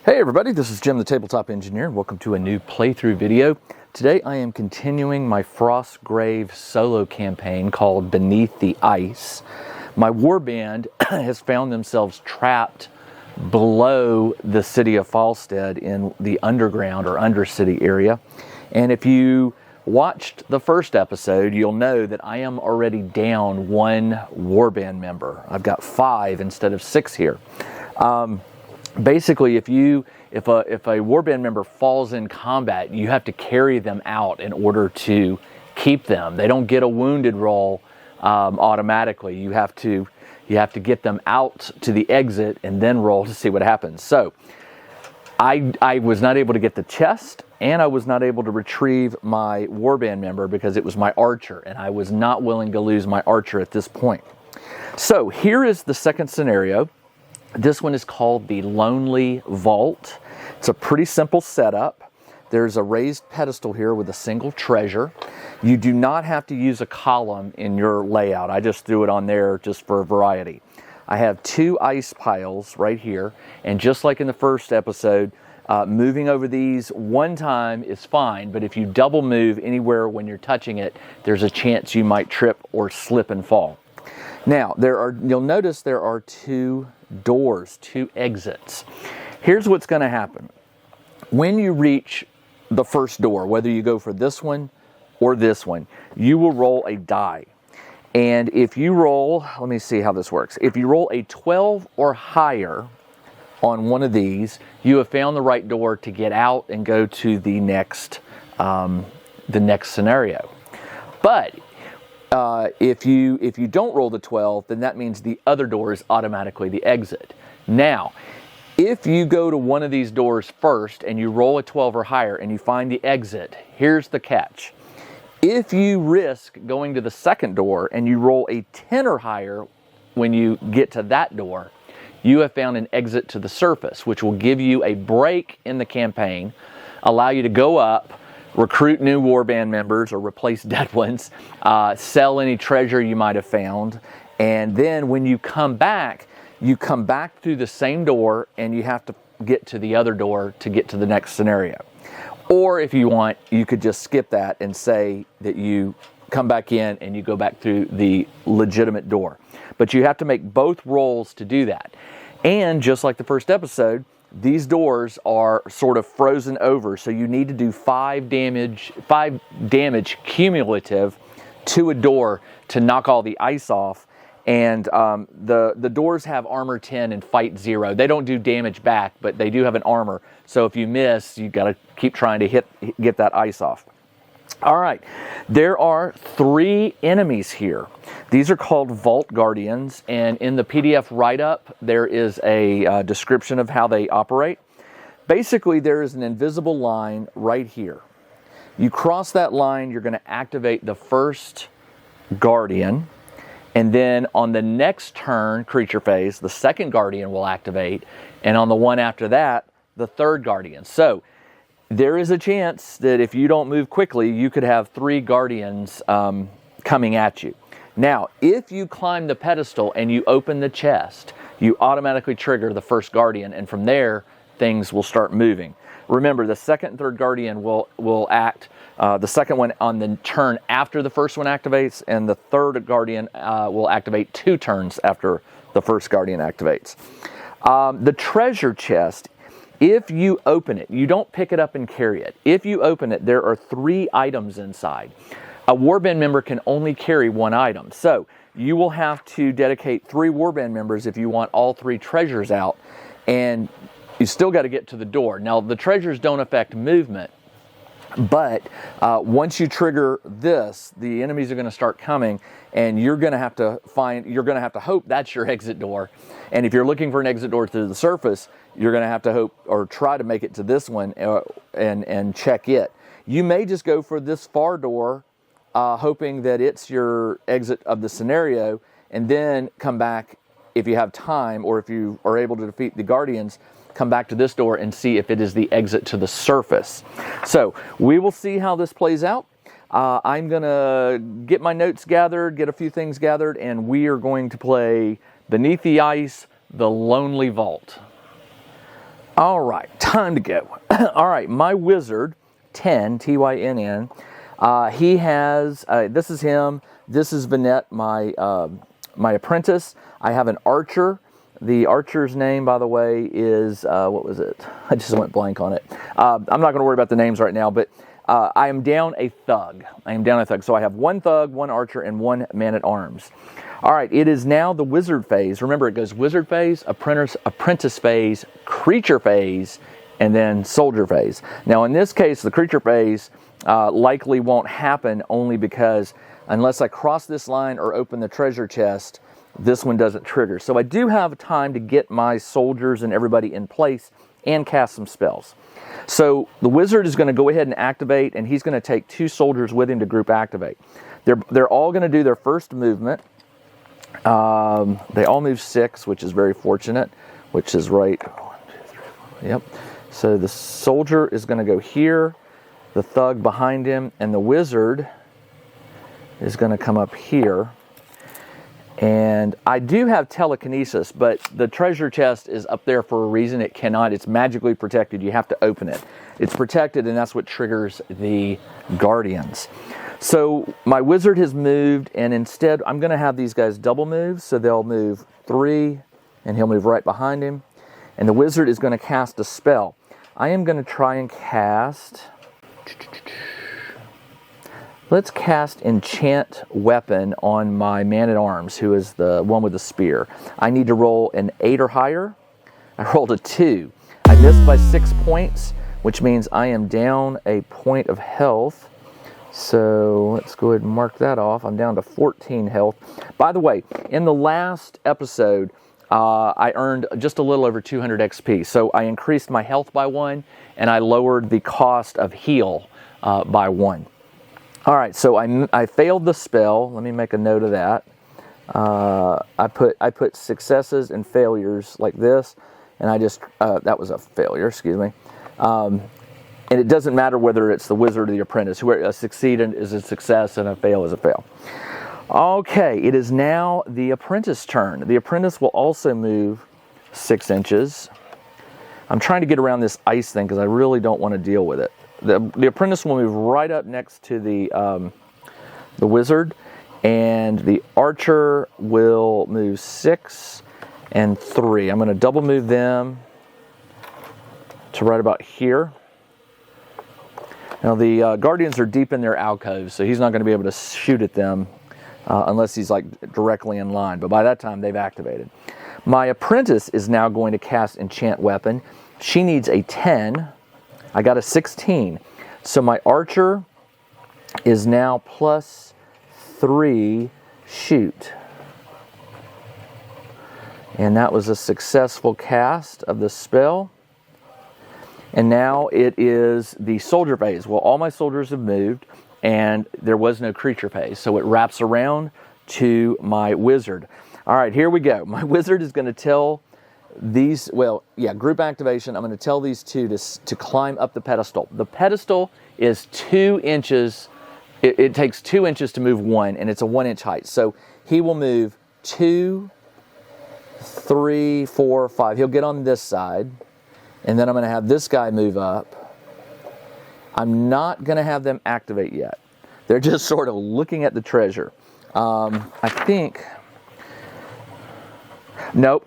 Hey everybody, this is Jim the Tabletop Engineer, and welcome to a new playthrough video. Today I am continuing my Frostgrave solo campaign called Beneath the Ice. My warband has found themselves trapped below the city of Falstead in the underground or undercity area. And if you watched the first episode, you'll know that I am already down one warband member. I've got 5 instead of 6 here. Basically, if a warband member falls in combat, you have to carry them out in order to keep them. They don't get a wounded roll automatically. You have to get them out to the exit and then roll to see what happens. So I was not able to get the chest, and I was not able to retrieve my warband member because it was my archer, and I was not willing to lose my archer at this point. So here is the second scenario. This one is called the Lonely Vault. It's a pretty simple setup. There's a raised pedestal here with a single treasure. You do not have to use a column in your layout. I just threw it on there just for variety. I have 2 ice piles right here, and just like in the first episode, moving over these one time is fine, but if you double move anywhere when you're touching it, there's a chance you might trip or slip and fall. Now, you'll notice there are 2 doors, 2 exits. Here's what's going to happen. When you reach the first door, whether you go for this one or this one, you will roll a die. And if you roll, let me see how this works. If you roll a 12 or higher on one of these, you have found the right door to get out and go to the next scenario. But if you don't roll the 12, then that means the other door is automatically the exit. Now, if you go to one of these doors first and you roll a 12 or higher and you find the exit, here's the catch. If you risk going to the second door and you roll a 10 or higher when you get to that door, you have found an exit to the surface, which will give you a break in the campaign, allow you to go up, recruit new warband members or replace dead ones, sell any treasure you might have found, and then when you come back through the same door and you have to get to the other door to get to the next scenario. Or if you want, you could just skip that and say that you come back in and you go back through the legitimate door. But you have to make both rolls to do that. And just like the first episode, these doors are sort of frozen over, so you need to do 5 damage cumulative to a door to knock all the ice off. And the doors have armor 10 and fight 0. They don't do damage back, but they do have an armor. So if you miss, you got to keep trying to get that ice off. All right, there are 3 enemies here. These are called Vault Guardians, and in the PDF write-up, there is a description of how they operate. Basically, there is an invisible line right here. You cross that line, you're going to activate the first Guardian, and then on the next turn, creature phase, the second Guardian will activate, and on the one after that, the third Guardian. So there is a chance that if you don't move quickly, you could have 3 Guardians coming at you. Now, if you climb the pedestal and you open the chest, you automatically trigger the first Guardian, and from there, things will start moving. Remember, the second and third Guardian will act, the second one on the turn after the first one activates, and the third Guardian will activate 2 turns after the first Guardian activates. The treasure chest, if you open it, you don't pick it up and carry it. If you open it, there are 3 items inside. A warband member can only carry 1 item. So you will have to dedicate 3 warband members if you want all 3 treasures out. And you still got to get to the door. Now, the treasures don't affect movement. But once you trigger this, the enemies are going to start coming, and you're going to have to hope that's your exit door. And if you're looking for an exit door to the surface, you're going to have to hope or try to make it to this one and check it. You may just go for this far door, hoping that it's your exit of the scenario, and then come back if you have time, or if you are able to defeat the Guardians, come back to this door and see if it is the exit to the surface. So we will see how this plays out. I'm going to get my notes gathered, get a few things gathered, and we are going to play Beneath the Ice, the Lonely Vault. All right, time to go. All right, my wizard, Tynn, Tynn, he has, this is him, this is Vanette, my apprentice. I have an archer. The archer's name, by the way, is, what was it? I just went blank on it. I'm not going to worry about the names right now, but I am down a thug. So I have one thug, one archer, and one man-at-arms. All right, it is now the wizard phase. Remember, it goes wizard phase, apprentice phase, creature phase, and then soldier phase. Now, in this case, the creature phase likely won't happen only because unless I cross this line or open the treasure chest, this one doesn't trigger. So I do have time to get my soldiers and everybody in place and cast some spells. So the wizard is going to go ahead and activate, and he's going to take 2 soldiers with him to group activate. They're all going to do their first movement. They all move 6, which is very fortunate, which is right. 1, 2, 3, 4. Yep. So the soldier is going to go here, the thug behind him, and the wizard is going to come up here. And I do have telekinesis, but the treasure chest is up there for a reason. It cannot, it's magically protected. You have to open it. It's protected, and that's what triggers the guardians. So my wizard has moved, and instead I'm going to have these guys double move. So they'll move 3, and he'll move right behind him. And the wizard is going to cast a spell. I am going to try and cast... Let's cast Enchant Weapon on my man-at-arms, who is the one with the spear. I need to roll an 8 or higher. I rolled a 2. I missed by 6 points, which means I am down a point of health. So let's go ahead and mark that off. I'm down to 14 health. By the way, in the last episode, I earned just a little over 200 XP. So I increased my health by 1, and I lowered the cost of heal by 1. All right, so I failed the spell. Let me make a note of that. I put successes and failures like this, and I just that was a failure. Excuse me. And it doesn't matter whether it's the wizard or the apprentice. Where a succeed is a success and a fail is a fail. Okay, it is now the apprentice turn. The apprentice will also move 6 inches. I'm trying to get around this ice thing because I really don't want to deal with it. The apprentice will move right up next to the wizard, and the archer will move 6 and 3. I'm going to double move them to right about here. Now the guardians are deep in their alcoves, so he's not going to be able to shoot at them unless he's like directly in line. But by that time, they've activated. My apprentice is now going to cast Enchant Weapon. She needs a 10. I got a 16. So my archer is now plus 3 shoot. And that was a successful cast of the spell. And now it is the soldier phase. Well, all my soldiers have moved, and there was no creature phase. So it wraps around to my wizard. All right, here we go. My wizard is going to tell these, group activation. I'm going to tell these 2 to climb up the pedestal. The pedestal is 2 inches. It takes 2 inches to move 1, and it's a 1-inch height. So he will move 2, 3, 4, 5. He'll get on this side, and then I'm going to have this guy move up. I'm not going to have them activate yet. They're just sort of looking at the treasure. I think... Nope,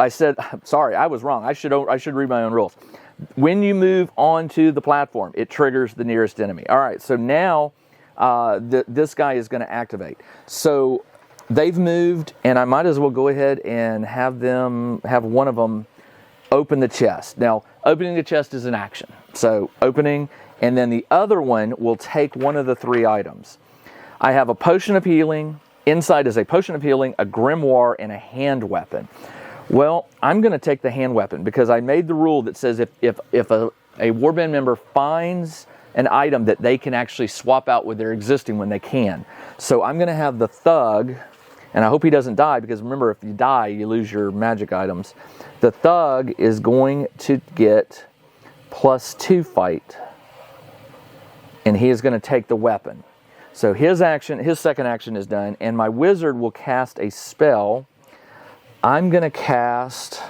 sorry, I was wrong. I should read my own rules. When you move onto the platform, it triggers the nearest enemy. All right, so now this guy is going to activate. So they've moved, and I might as well go ahead and have one of them open the chest. Now, opening the chest is an action. So opening, and then the other one will take one of the 3 items. I have a potion of healing. Inside is a potion of healing, a grimoire, and a hand weapon. Well, I'm going to take the hand weapon because I made the rule that says if a warband member finds an item that they can actually swap out with their existing one, they can. So I'm going to have the thug, and I hope he doesn't die because remember, if you die, you lose your magic items. The thug is going to get +2 fight, and he is going to take the weapon. So his second action is done, and my wizard will cast a spell. I'm going to cast...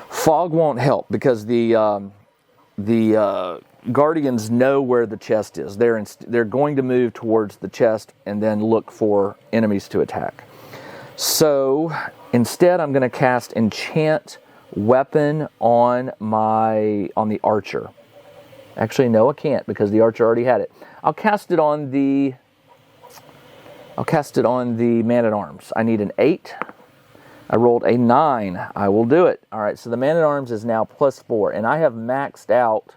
Fog won't help because the Guardians know where the chest is. They're going to move towards the chest and then look for enemies to attack. So instead, I'm going to cast Enchant Weapon on the Archer. Actually, no, I can't because the Archer already had it. I'll cast it on the Man-at-Arms. I need an 8. I rolled a 9. I will do it. All right, so the Man-at-Arms is now +4, and I have maxed out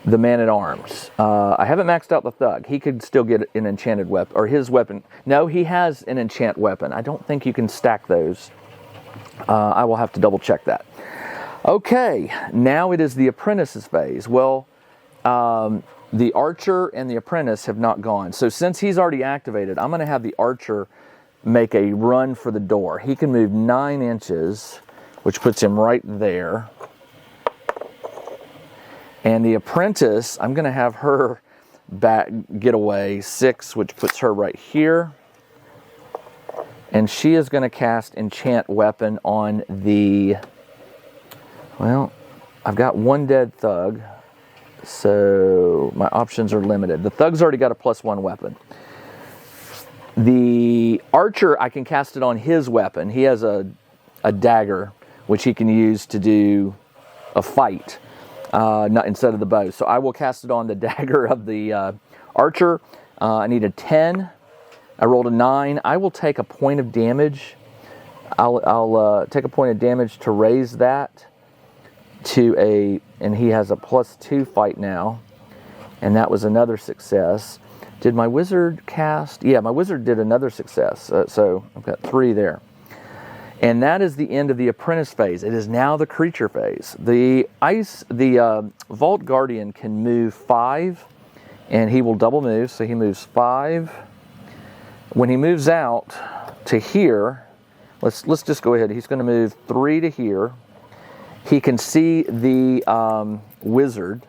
the Man-at-Arms. I haven't maxed out the Thug. He could still get an enchanted weapon, or his weapon. No, he has an enchant weapon. I don't think you can stack those. I will have to double check that. Okay, now it is the Apprentice's phase. Well, the Archer and the Apprentice have not gone. So since he's already activated, I'm going to have the Archer make a run for the door. He can move 9 inches, which puts him right there. And the Apprentice, I'm going to have her get away 6, which puts her right here. And she is going to cast Enchant Weapon on the... Well, I've got 1 dead Thug, so my options are limited. The Thug's already got a +1 weapon. The Archer, I can cast it on his weapon. He has a dagger, which he can use to do a fight, not instead of the bow. So I will cast it on the dagger of the Archer. I need a 10. I rolled a 9. I will take a point of damage. I'll take a point of damage to raise that to a, and he has a +2 fight now, and that was another success. Did my wizard cast? Yeah, my wizard did another success, so I've got 3 there. And that is the end of the Apprentice phase. It is now the creature phase. The Vault Guardian can move 5, and he will double move, so he moves 5. When he moves out to here, let's just go ahead. He's going to move 3 to here. He can see the wizard,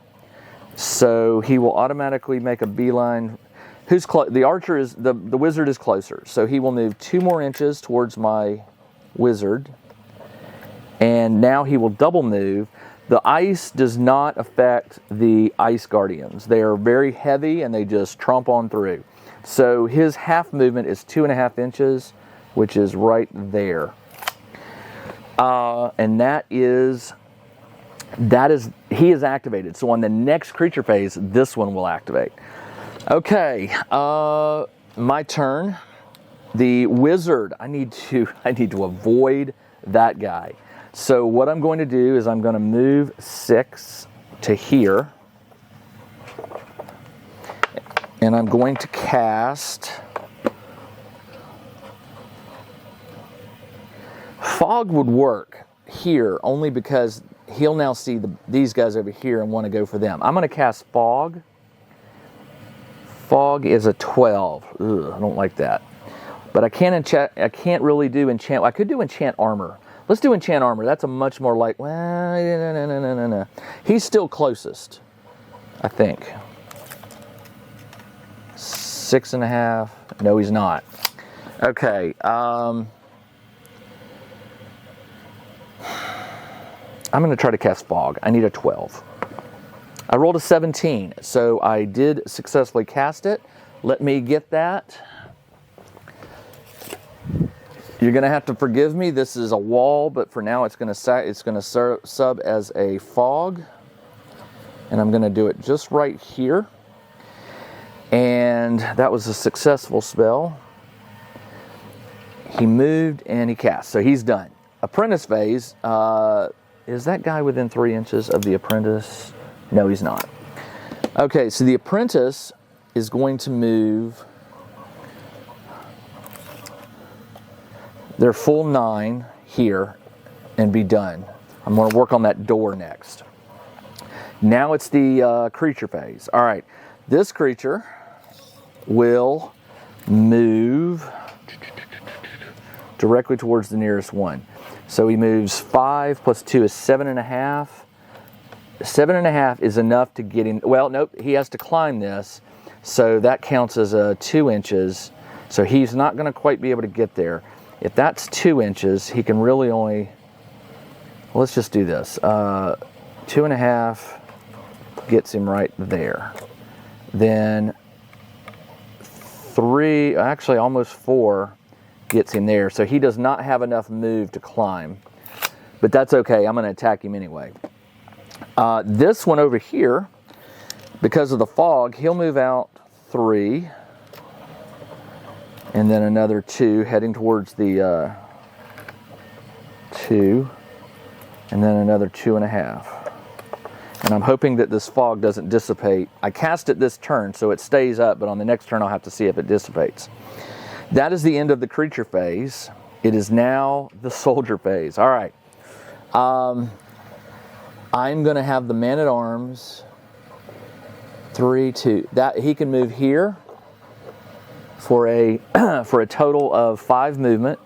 so he will automatically make a beeline. The Archer is the wizard is closer, so he will move 2 more inches towards my wizard, and now he will double move. The ice does not affect the Ice Guardians. They are very heavy and they just tromp on through. So his half movement is 2.5 inches, which is right there. And he is activated. So on the next creature phase, this one will activate. Okay, my turn. The wizard, I need to avoid that guy. So what I'm going to do is I'm going to move 6 to here. And I'm going to cast Fog would work here only because he'll now see these guys over here and want to go for them. I'm going to cast Fog. Fog is a 12. Ugh, I don't like that. But I can't really do enchant. I could do enchant armor. Let's do enchant armor. That's a much more like, well, no. He's still closest, I think. 6.5. No, he's not. Okay. I'm going to try to cast Fog. I need a 12. I rolled a 17, so I did successfully cast it. Let me get that. You're going to have to forgive me. This is a wall, but for now it's going to sub as a Fog. And I'm going to do it just right here. And that was a successful spell. He moved and he cast, so he's done. Apprentice phase, is that guy within 3 inches of the Apprentice? No, he's not. Okay, so the Apprentice is going to move their full 9 here and be done. I'm going to work on that door next. Now it's the creature phase. All right, this creature will move directly towards the nearest one. So he moves 5 plus 2 is 7.5. 7.5 is enough to get in. Well, nope, he has to climb this. So that counts as 2 inches. So he's not going to quite be able to get there. If that's 2 inches, he can really only, let's just do this. 2.5 gets him right there. Then 3, actually almost 4 gets him there. So he does not have enough move to climb. But that's okay, I'm going to attack him anyway. This one over here, because of the fog, he'll move out 3. And then another 2 heading towards the 2. And then another 2.5. And I'm hoping that this fog doesn't dissipate. I cast it this turn, so it stays up, but on the next turn I'll have to see if it dissipates. That is the end of the creature phase. It is now the soldier phase. All right. I'm going to have the man-at-arms 3, 2. That he can move here for a for a total of 5 movement,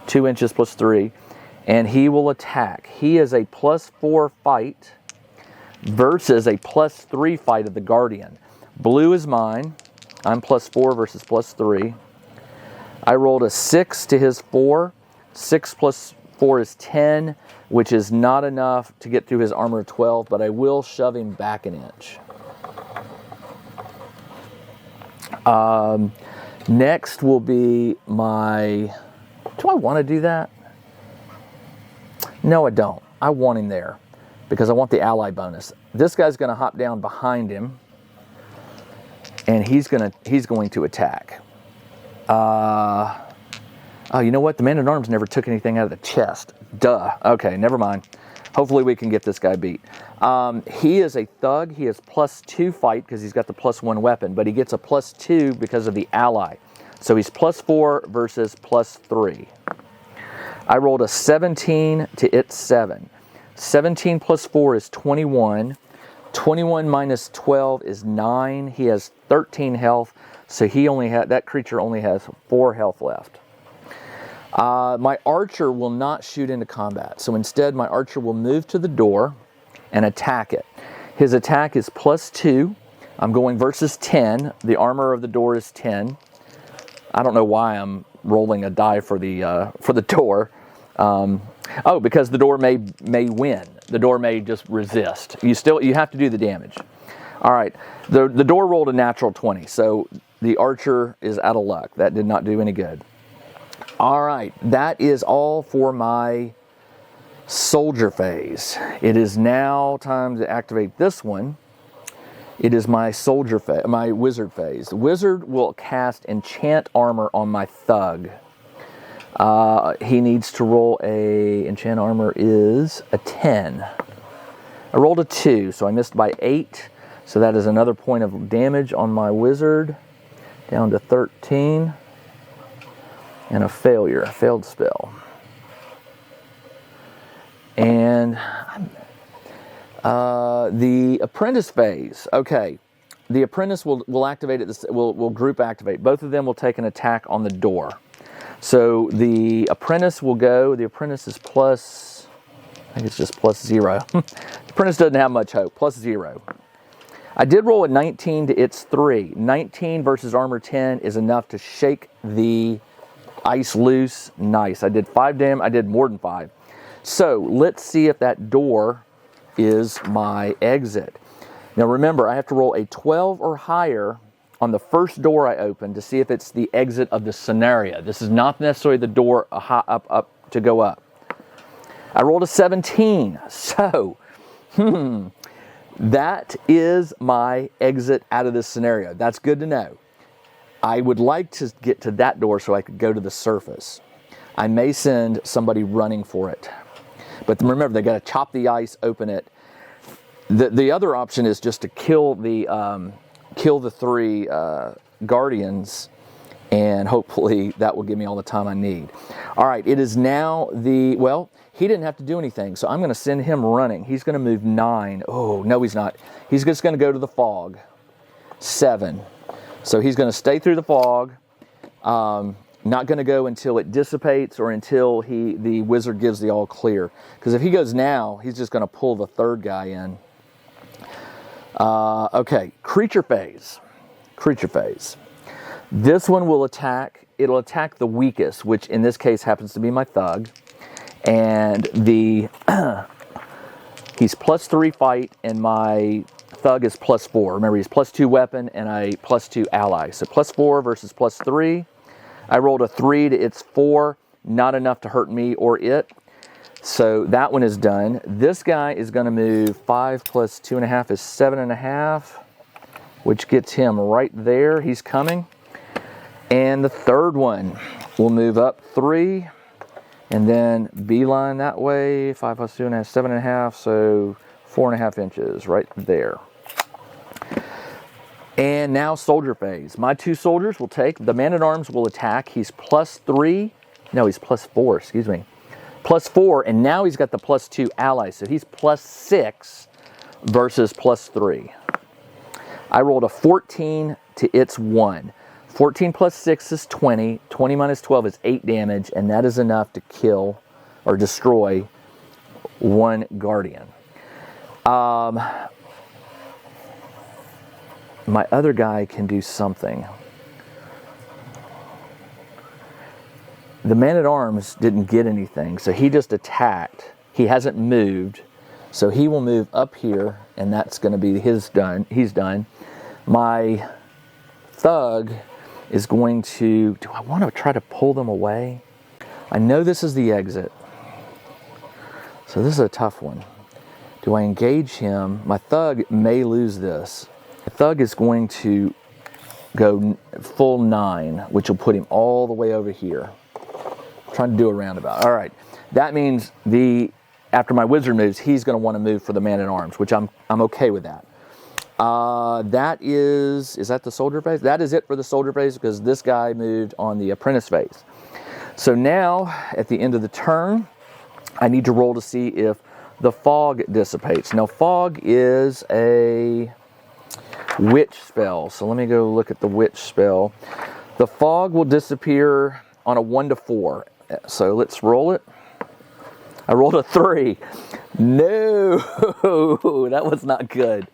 2 inches plus 3, and he will attack. He is a +4 fight versus a +3 fight of the Guardian. Blue is mine. I'm +4 versus +3. I rolled a 6 to his 4. 6 plus 4 is 10, which is not enough to get through his armor of 12, but I will shove him back an inch. Next will be my... Do I want to do that? No, I don't. I want him there because I want the ally bonus. This guy's going to hop down behind him, and he's going to attack. Oh, you know what? The man-at-arms never took anything out of the chest. Duh. Okay, never mind. Hopefully we can get this guy beat. He is a thug. He has +2 fight because he's got the +1 weapon, but he gets a +2 because of the ally. So he's +4 versus +3. I rolled a 17 to its 7. 17 plus 4 is 21. 21 minus 12 is 9. He has 13 health, so that creature only has 4 health left. My archer will not shoot into combat, so instead my archer will move to the door and attack it. His attack is +2. I'm going versus 10. The armor of the door is 10. I don't know why I'm rolling a die for the door. Because the door may win. The door may just resist. You have to do the damage. All right. The door rolled a natural 20, so the archer is out of luck. That did not do any good. All right, that is all for my soldier phase. It is now time to activate this one. It is my my wizard phase. The wizard will cast enchant armor on my thug. He needs to roll enchant armor is a 10. I rolled a 2, so I missed by 8. So that is another point of damage on my wizard, down to 13. And a failed spell. And the apprentice phase. Okay, the apprentice will activate it. Will group activate. Both of them will take an attack on the door. So the apprentice will go. The apprentice is plus. I think it's just +0. The apprentice doesn't have much hope. +0. I did roll a 19 to its 3. 19 versus armor 10 is enough to shake the ice loose. Nice. I did 5 damage. I did more than 5. So let's see if that door is my exit. Now remember, I have to roll a 12 or higher on the first door I open to see if it's the exit of the scenario. This is not necessarily the door up to go up. I rolled a 17. So, that is my exit out of this scenario. That's good to know. I would like to get to that door so I could go to the surface. I may send somebody running for it. But remember, they got to chop the ice, open it. The other option is just to kill the 3 guardians, and hopefully that will give me all the time I need. All right, it is now he didn't have to do anything, so I'm going to send him running. He's going to move 9. Oh, no, he's not. He's just going to go to the fog. 7. So he's going to stay through the fog. Not going to go until it dissipates or until the wizard gives the all clear. Because if he goes now, he's just going to pull the 3rd guy in. Okay, creature phase. Creature phase. This one will attack. It'll attack the weakest, which in this case happens to be my thug. And the He's +3 fight, and my thug is +4. Remember, he's +2 weapon and a +2 ally. So +4 versus +3. I rolled a 3 to its 4, not enough to hurt me or it. So that one is done. This guy is going to move 5 plus 2.5 is 7.5, which gets him right there. He's coming. And the third one will move up 3. And then beeline that way, 5 plus 2.5, 7.5, so 4.5 inches right there. And now soldier phase. My 2 soldiers will take, the man-at-arms will attack. He's +3, no, he's +4, excuse me. +4, and now he's got the +2 ally, so he's +6 versus +3. I rolled a 14 to its 1. 14 plus 6 is 20. 20 minus 12 is 8 damage, and that is enough to kill or destroy one guardian. My other guy can do something. The man-at-arms didn't get anything, so he just attacked. He hasn't moved, so he will move up here, and that's going to be his done. He's done. My thug is going to, do I want to try to pull them away? I know this is the exit, so this is a tough one. Do I engage him? My thug may lose this. The thug is going to go full 9, which will put him all the way over here. I'm trying to do a roundabout. All right, that means after my wizard moves, he's going to want to move for the man-at-arms, which I'm okay with that. That is that the soldier phase? That is it for the soldier phase, because this guy moved on the apprentice phase. So now, at the end of the turn, I need to roll to see if the fog dissipates. Now, fog is a witch spell. So let me go look at the witch spell. The fog will disappear on a 1 to 4. So let's roll it. I rolled a 3. No, that was not good.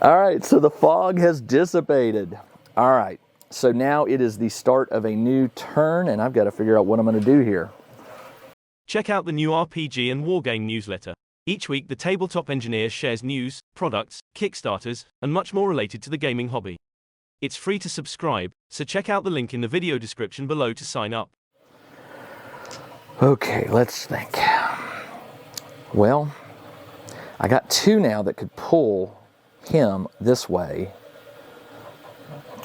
All right, so the fog has dissipated. All right, so now it is the start of a new turn, and I've got to figure out what I'm going to do here. Check out the new RPG and Wargame Newsletter. Each week, the tabletop engineer shares news, products, Kickstarters, and much more related to the gaming hobby. It's free to subscribe, so check out the link in the video description below to sign up. Okay, let's think. Well, I got 2 now that could pull him this way.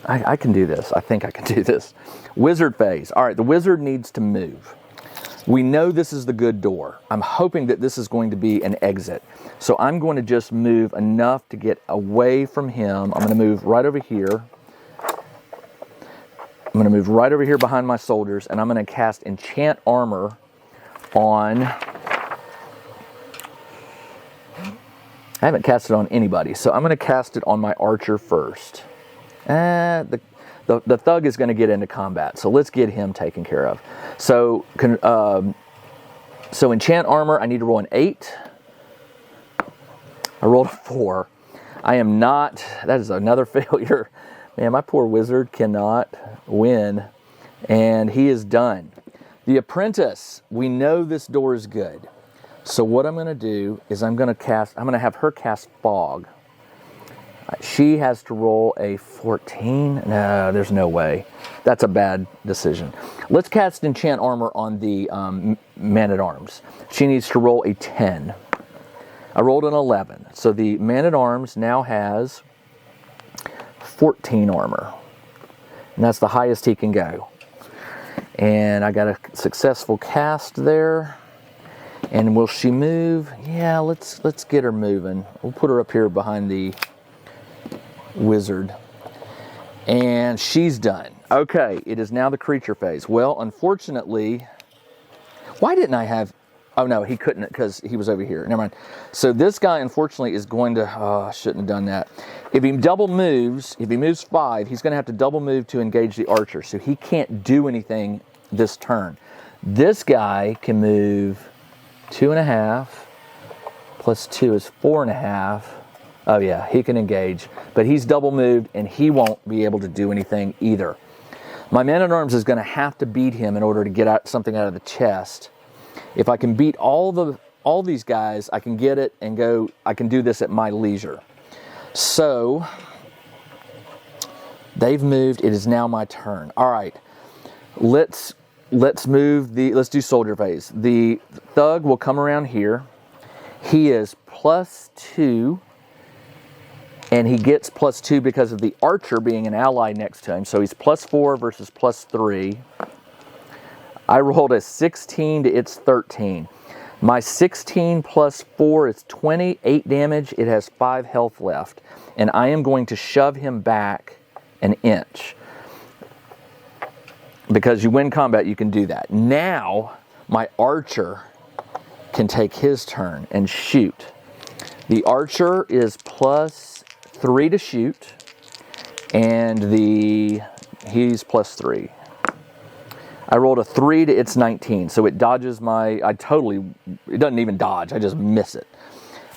I can do this. I think I can do this. Wizard phase. All right, the wizard needs to move. We know this is the good door. I'm hoping that this is going to be an exit. So I'm going to just move enough to get away from him. I'm going to move right over here. I'm going to move right over here behind my soldiers, and I'm going to cast Enchant Armor on... I haven't cast it on anybody, so I'm going to cast it on my archer first. The thug is going to get into combat, so let's get him taken care of. So enchant armor, I need to roll an 8. I rolled a 4. I am not, that is another failure. Man, my poor wizard cannot win, and he is done. The apprentice, we know this door is good. So what I'm going to do is I'm going to have her cast fog. She has to roll a 14. No, there's no way. That's a bad decision. Let's cast enchant armor on the man-at-arms. She needs to roll a 10. I rolled an 11. So the man-at-arms now has 14 armor. And that's the highest he can go. And I got a successful cast there. And will she move? Yeah, let's get her moving. We'll put her up here behind the wizard. And she's done. Okay, it is now the creature phase. Well, unfortunately, why didn't I have... Oh, no, he couldn't because he was over here. Never mind. So this guy, unfortunately, is going to... Oh, I shouldn't have done that. If he double moves, if he moves 5, he's going to have to double move to engage the archer. So he can't do anything this turn. This guy can move 2.5 plus 2 is 4.5. Oh yeah, he can engage, but he's double moved and he won't be able to do anything either. My man-at-arms is going to have to beat him in order to get something out of the chest. If I can beat all all these guys, I can get it and go, I can do this at my leisure. So, they've moved, it is now my turn. All right, let's do soldier phase. The thug will come around here. He is +2, and he gets +2 because of the archer being an ally next to him. So he's +4 versus +3. I rolled a 16 to its 13. My 16 plus 4 is 20, 8 damage. It has 5 health left. And I am going to shove him back an inch. Because you win combat, you can do that. Now, my archer can take his turn and shoot. The archer is +3 to shoot. And he's +3. I rolled a 3 to its 19, so it dodges it doesn't even dodge, I just miss it.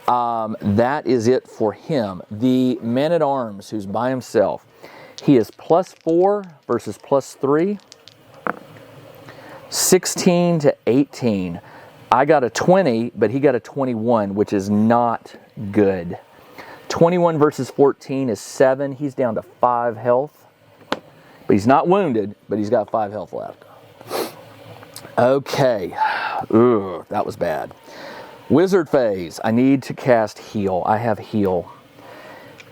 That is it for him. The man-at-arms, who's by himself, he is +4 versus +3. 16 to 18. I got a 20, but he got a 21, which is not good. 21 versus 14 is 7. He's down to 5 health. But he's not wounded, but he's got 5 health left. Okay. Ugh, that was bad. Wizard phase. I need to cast heal. I have heal.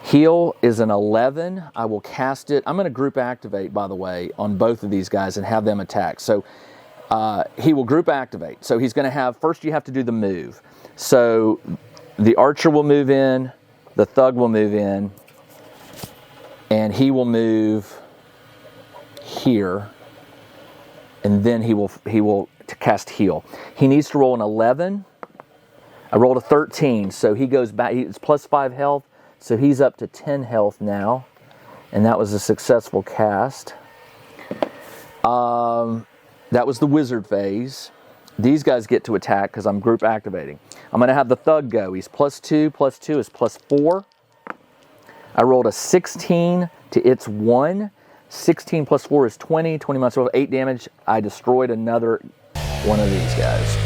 Heal is an 11. I will cast it. I'm going to group activate, by the way, on both of these guys and have them attack. So he will group activate. So he's going to have, first you have to do the move. So the archer will move in, the thug will move in, and he will move here. And then he will cast heal. He needs to roll an 11. I rolled a 13, so he goes back. It's +5 health, so he's up to 10 health now. And that was a successful cast. That was the wizard phase. These guys get to attack because I'm group activating. I'm going to have the thug go. He's +2. +2 is +4. I rolled a 16 to its 1. 16 plus 4 is 20. 20 minus 12, 8 damage. I destroyed another one of these guys.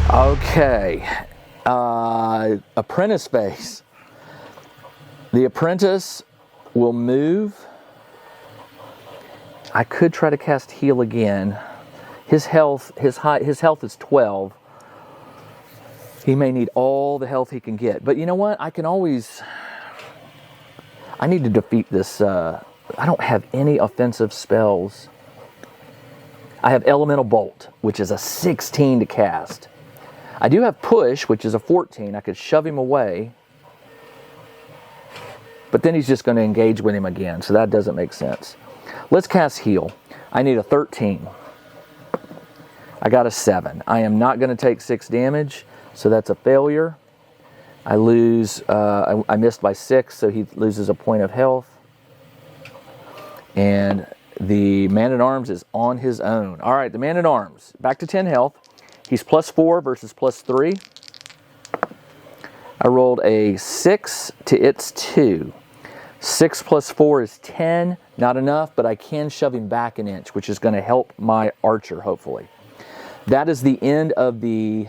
Okay. Apprentice phase. The apprentice will move. I could try to cast heal again. His health is 12. He may need all the health he can get. But you know what? I need to defeat this. I don't have any offensive spells. I have Elemental Bolt, which is a 16 to cast. I do have Push, which is a 14. I could shove him away. But then he's just going to engage with him again, so that doesn't make sense. Let's cast Heal. I need a 13. I got a 7. I am not going to take 6 damage, so that's a failure. I lose, I missed by 6, so he loses a point of health. And the man-at-arms is on his own. All right, the man-at-arms, back to 10 health. He's +4 versus +3. I rolled a 6 to its 2. 6 plus 4 is 10. Not enough, but I can shove him back an inch, which is going to help my archer, hopefully. That is the end of the...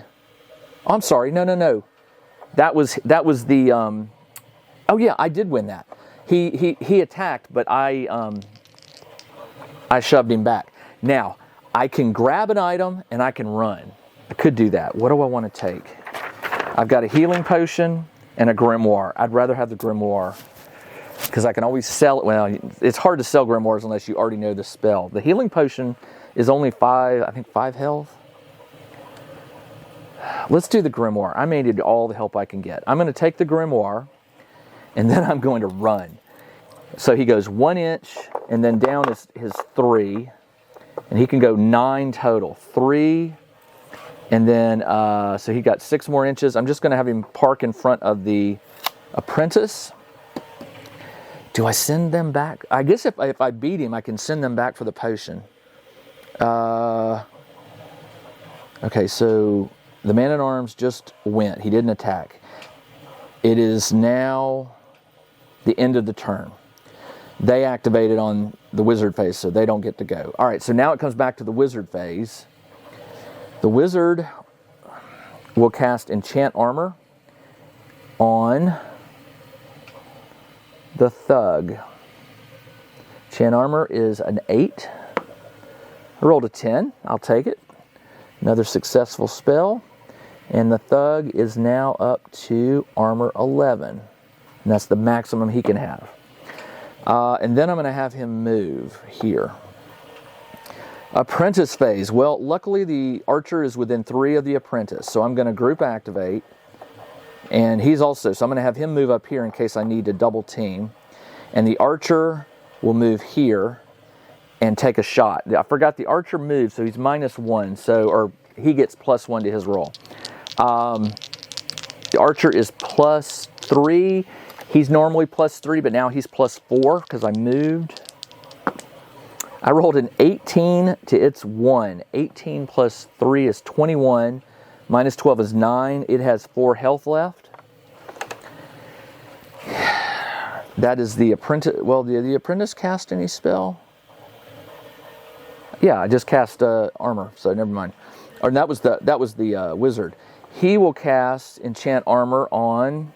Oh, I'm sorry. No. That was the... Oh, yeah, I did win that. He attacked, but I shoved him back. Now, I can grab an item and I can run. I could do that. What do I want to take? I've got a healing potion and a grimoire. I'd rather have the grimoire because I can always sell it. Well, it's hard to sell grimoires unless you already know the spell. The healing potion is only 5 health. Let's do the grimoire. I may need all the help I can get. I'm going to take the grimoire and then I'm going to run. So he goes 1 inch, and then down is his 3, and he can go 9 total. 3, and then, so he got 6 more inches. I'm just going to have him park in front of the apprentice. Do I send them back? I guess if I beat him, I can send them back for the potion. Okay, so the man-at-arms just went. He didn't attack. It is now the end of the turn. They activated on the wizard phase, so they don't get to go. All right, so now it comes back to the wizard phase. The wizard will cast Enchant Armor on the Thug. Enchant Armor is an 8. I rolled a 10. I'll take it. Another successful spell. And the Thug is now up to Armor 11. And that's the maximum he can have. And then I'm going to have him move here. Apprentice phase. Well, luckily the Archer is within 3 of the Apprentice. So I'm going to group activate. And he's also, so I'm going to have him move up here in case I need to double team. And the Archer will move here and take a shot. I forgot the Archer moves, so he's -1. So, or he gets +1 to his roll. The Archer is +3. He's normally +3, but now he's +4 because I moved. I rolled an 18 to its 1. 18 plus 3 is 21. -12 is 9. It has 4 health left. That is the Apprentice. Well, did the Apprentice cast any spell? Yeah, I just cast Armor, so never mind. Or that was the Wizard. He will cast Enchant Armor on.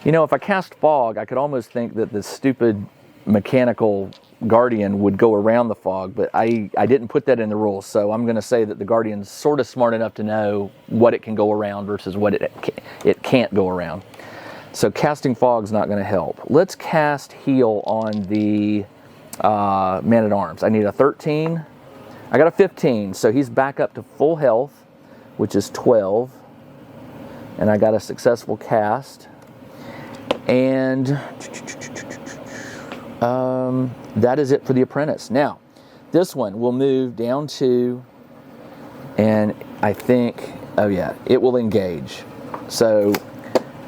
You know, if I cast Fog, I could almost think that the stupid mechanical Guardian would go around the fog, but I didn't put that in the rules, so I'm going to say that the Guardian's sort of smart enough to know what it can go around versus what it can't go around. So casting Fog's not going to help. Let's cast Heal on the Man-at-Arms. I need a 13. I got a 15, so he's back up to full health, which is 12. And I got a successful cast. And that is it for the Apprentice. Now, this one will move down to, and I think, oh yeah, it will engage. So,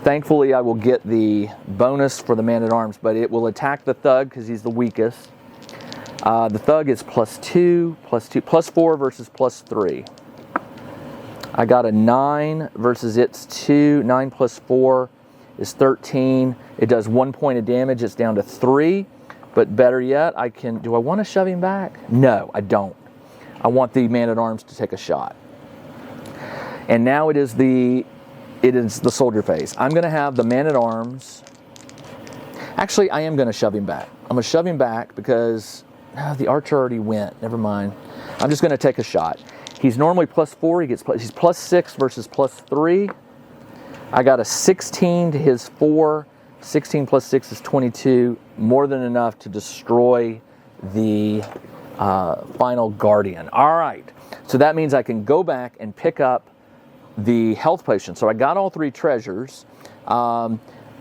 thankfully I will get the bonus for the Man-at-Arms, but it will attack the Thug because he's the weakest. The Thug is +2, +4 versus +3. I got a 9 versus its 2. 9 plus 4 is 13. It does 1 point of damage. It's down to 3. But better yet, do I want to shove him back? No, I don't. I want the Man-at-Arms to take a shot. And now it is the soldier phase. I'm going to have the Man-at-Arms. Actually, I am going to shove him back. I'm going to shove him back because the Archer already went. Never mind. I'm just going to take a shot. He's normally +4. He's +6 versus +3. I got a 16 to his 4. 16 plus 6 is 22. More than enough to destroy the final Guardian. All right. So that means I can go back and pick up the health potion. So I got all 3 treasures. I'm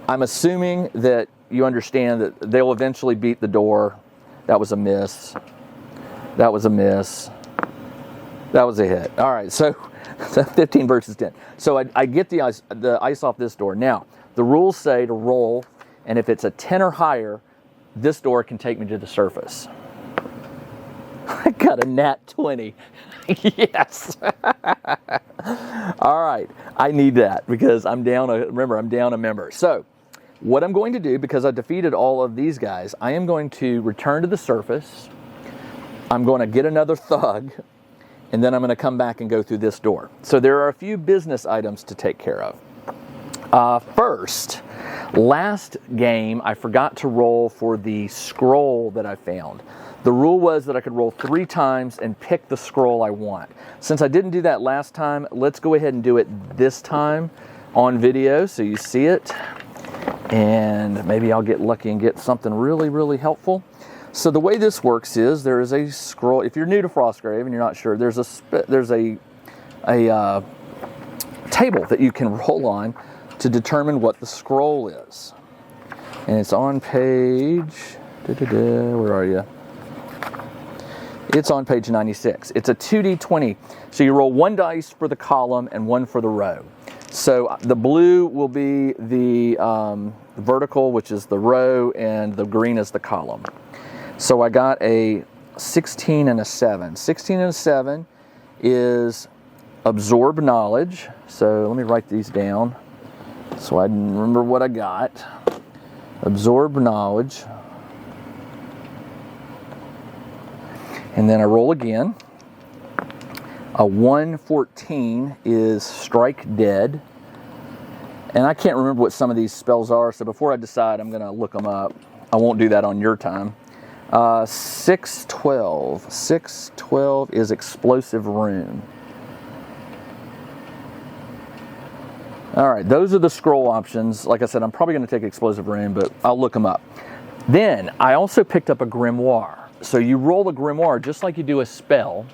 assuming that you understand that they'll eventually beat the door. That was a miss. That was a miss. That was a hit. All right. So 15 versus 10. So I get the ice off this door. Now, the rules say to roll, and if it's a 10 or higher, this door can take me to the surface. I got a nat 20. Yes. All right. I need that because I'm down a member. So what I'm going to do, because I defeated all of these guys, I am going to return to the surface. I'm going to get another Thug, and then I'm going to come back and go through this door. So there are a few business items to take care of. First, last game, I forgot to roll for the scroll that I found. The rule was that I could roll 3 times and pick the scroll I want. Since I didn't do that last time, let's go ahead and do it this time on video so you see it. And maybe I'll get lucky and get something really, really helpful. So the way this works is there is a scroll. If you're new to Frostgrave and you're not sure, there's a table that you can roll on to determine what the scroll is. And it's on page, where are you? It's on page 96. It's a 2d20. So you roll 1 dice for the column and 1 for the row. So the blue will be the vertical, which is the row, and the green is the column. So I got a 16 and a 7. 16 and a 7 is absorb knowledge. So let me write these down so I remember what I got. Absorb knowledge. And then I roll again. A 114 is Strike Dead. And I can't remember what some of these spells are, so before I decide, I'm going to look them up. I won't do that on your time. 612. 612 is Explosive Rune. All right, those are the scroll options. Like I said, I'm probably going to take Explosive Rune, but I'll look them up. Then, I also picked up a Grimoire. So you roll a Grimoire just like you do a spell.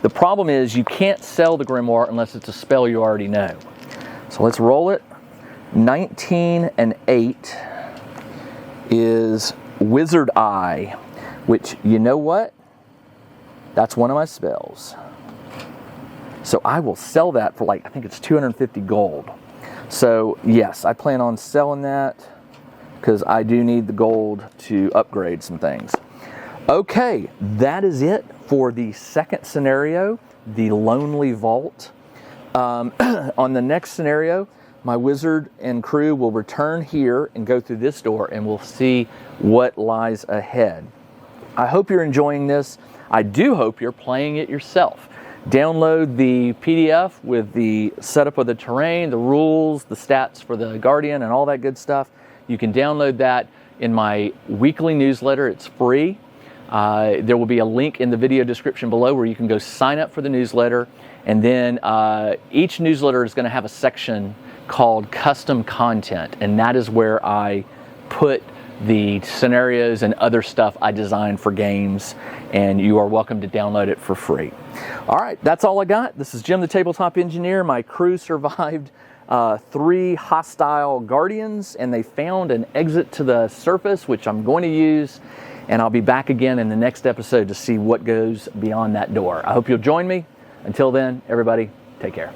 The problem is you can't sell the Grimoire unless it's a spell you already know. So let's roll it. 19 and 8 is Wizard Eye, which, you know what? That's one of my spells. So I will sell that for like, I think it's 250 gold. So yes, I plan on selling that because I do need the gold to upgrade some things. Okay, that is it for the second scenario, the Lonely Vault. On the next scenario, my wizard and crew will return here and go through this door, and we'll see what lies ahead. I hope you're enjoying this. I do hope you're playing it yourself. Download the PDF with the setup of the terrain, the rules, the stats for the Guardian, and all that good stuff. You can download that in my weekly newsletter. It's free. There will be a link in the video description below where you can go sign up for the newsletter. And then each newsletter is going to have a section called Custom Content. And that is where I put the scenarios and other stuff I design for games, and you are welcome to download it for free. All right, that's all I got. This is Jim the Tabletop Engineer. My crew survived 3 hostile guardians, and they found an exit to the surface, which I'm going to use, and I'll be back again in the next episode to see what goes beyond that door. I hope you'll join me. Until then, everybody, take care.